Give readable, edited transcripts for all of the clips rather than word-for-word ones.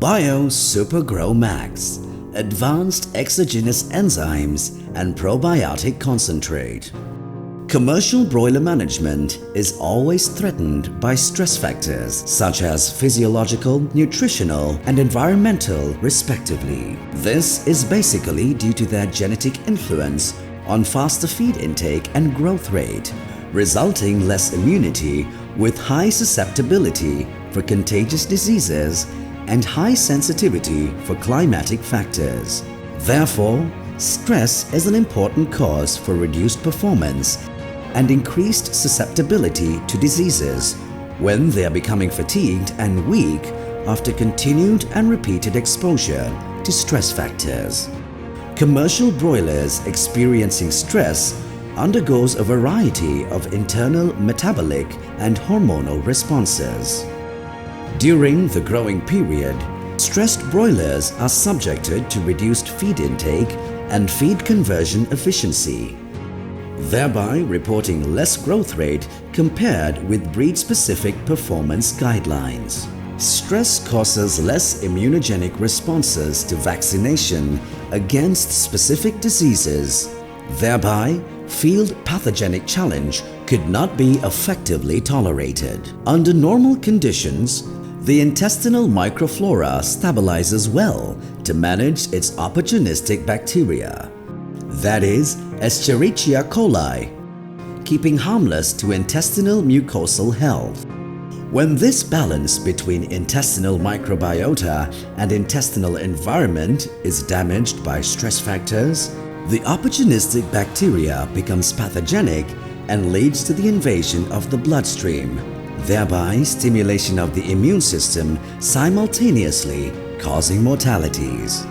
Bio Super Grow Max, Advanced Exogenous Enzymes and Probiotic Concentrate. Commercial broiler management is always threatened by stress factors such as physiological, nutritional and environmental respectively. This is basically due to their genetic influence on faster feed intake and growth rate, resulting less immunity with high susceptibility for contagious diseases and high sensitivity for climatic factors. Therefore, stress is an important cause for reduced performance and increased susceptibility to diseases when they are becoming fatigued and weak after continued and repeated exposure to stress factors. Commercial broilers experiencing stress undergoes a variety of internal metabolic and hormonal responses. During the growing period, stressed broilers are subjected to reduced feed intake and feed conversion efficiency, thereby reporting less growth rate compared with breed-specific performance guidelines. Stress causes less immunogenic responses to vaccination against specific diseases. Thereby, field pathogenic challenge could not be effectively tolerated. Under normal conditions, the intestinal microflora stabilizes well to manage its opportunistic bacteria, that is, Escherichia coli, keeping harmless to intestinal mucosal health. When this balance between intestinal microbiota and intestinal environment is damaged by stress factors, the opportunistic bacteria becomes pathogenic and leads to the invasion of the bloodstream, thereby stimulation of the immune system simultaneously causing mortalities.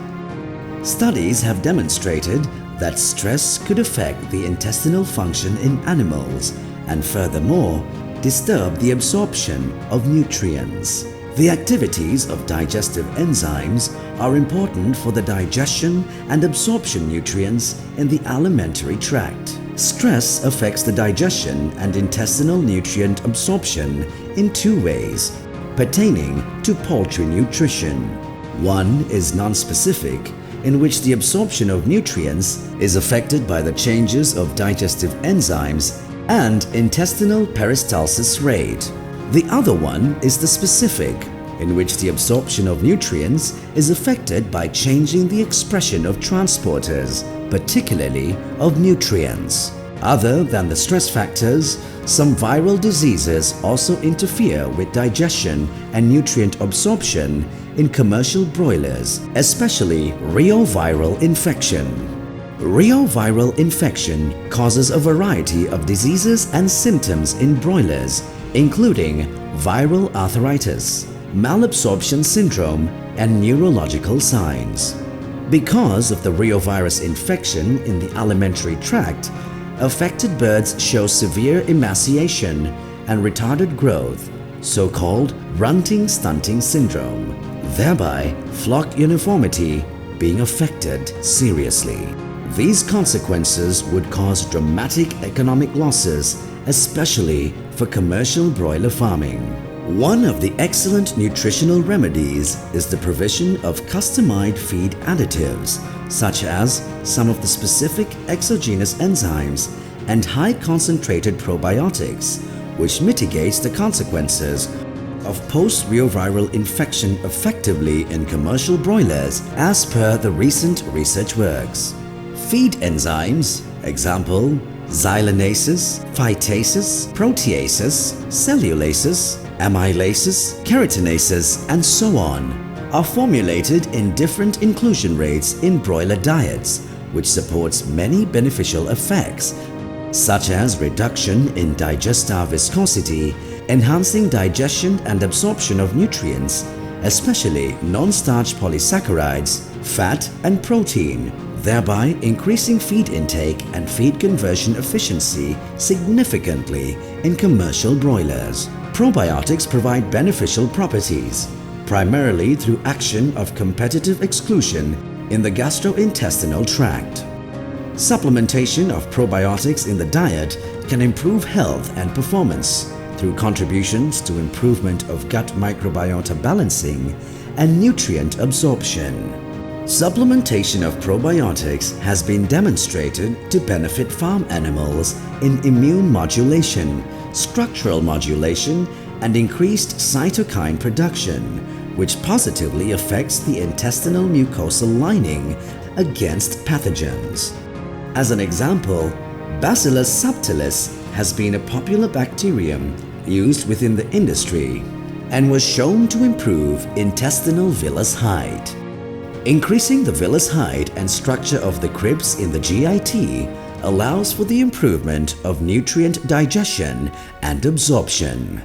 Studies have demonstrated that stress could affect the intestinal function in animals and furthermore disturb the absorption of nutrients. The activities of digestive enzymes are important for the digestion and absorption nutrients in the alimentary tract. Stress affects the digestion and intestinal nutrient absorption in two ways pertaining to poultry nutrition. One is non-specific, in which the absorption of nutrients is affected by the changes of digestive enzymes and intestinal peristalsis rate. The other one is the specific, in which the absorption of nutrients is affected by changing the expression of transporters, particularly of nutrients. Other than the stress factors, some viral diseases also interfere with digestion and nutrient absorption in commercial broilers, especially reoviral infection. Reoviral infection causes a variety of diseases and symptoms in broilers, including viral arthritis, malabsorption syndrome, and neurological signs. Because of the reovirus infection in the alimentary tract, affected birds show severe emaciation and retarded growth, so-called runting-stunting syndrome, thereby flock uniformity being affected seriously. These consequences would cause dramatic economic losses, especially for commercial broiler farming. One of the excellent nutritional remedies is the provision of customized feed additives, such as some of the specific exogenous enzymes and high concentrated probiotics, which mitigates the consequences of post-reoviral infection effectively in commercial broilers as per the recent research works. Feed enzymes, example, xylanases, phytases, proteases, cellulases, amylases, keratinases, and so on, are formulated in different inclusion rates in broiler diets, which supports many beneficial effects, such as reduction in digestive viscosity, enhancing digestion and absorption of nutrients, especially non-starch polysaccharides, fat and protein, thereby increasing feed intake and feed conversion efficiency significantly in commercial broilers. Probiotics provide beneficial properties, primarily through action of competitive exclusion in the gastrointestinal tract. Supplementation of probiotics in the diet can improve health and performance through contributions to improvement of gut microbiota balancing and nutrient absorption. Supplementation of probiotics has been demonstrated to benefit farm animals in immune modulation, structural modulation, and increased cytokine production, which positively affects the intestinal mucosal lining against pathogens. As an example, Bacillus subtilis has been a popular bacterium used within the industry and was shown to improve intestinal villus height. Increasing the villus height and structure of the crypts in the GIT allows for the improvement of nutrient digestion and absorption.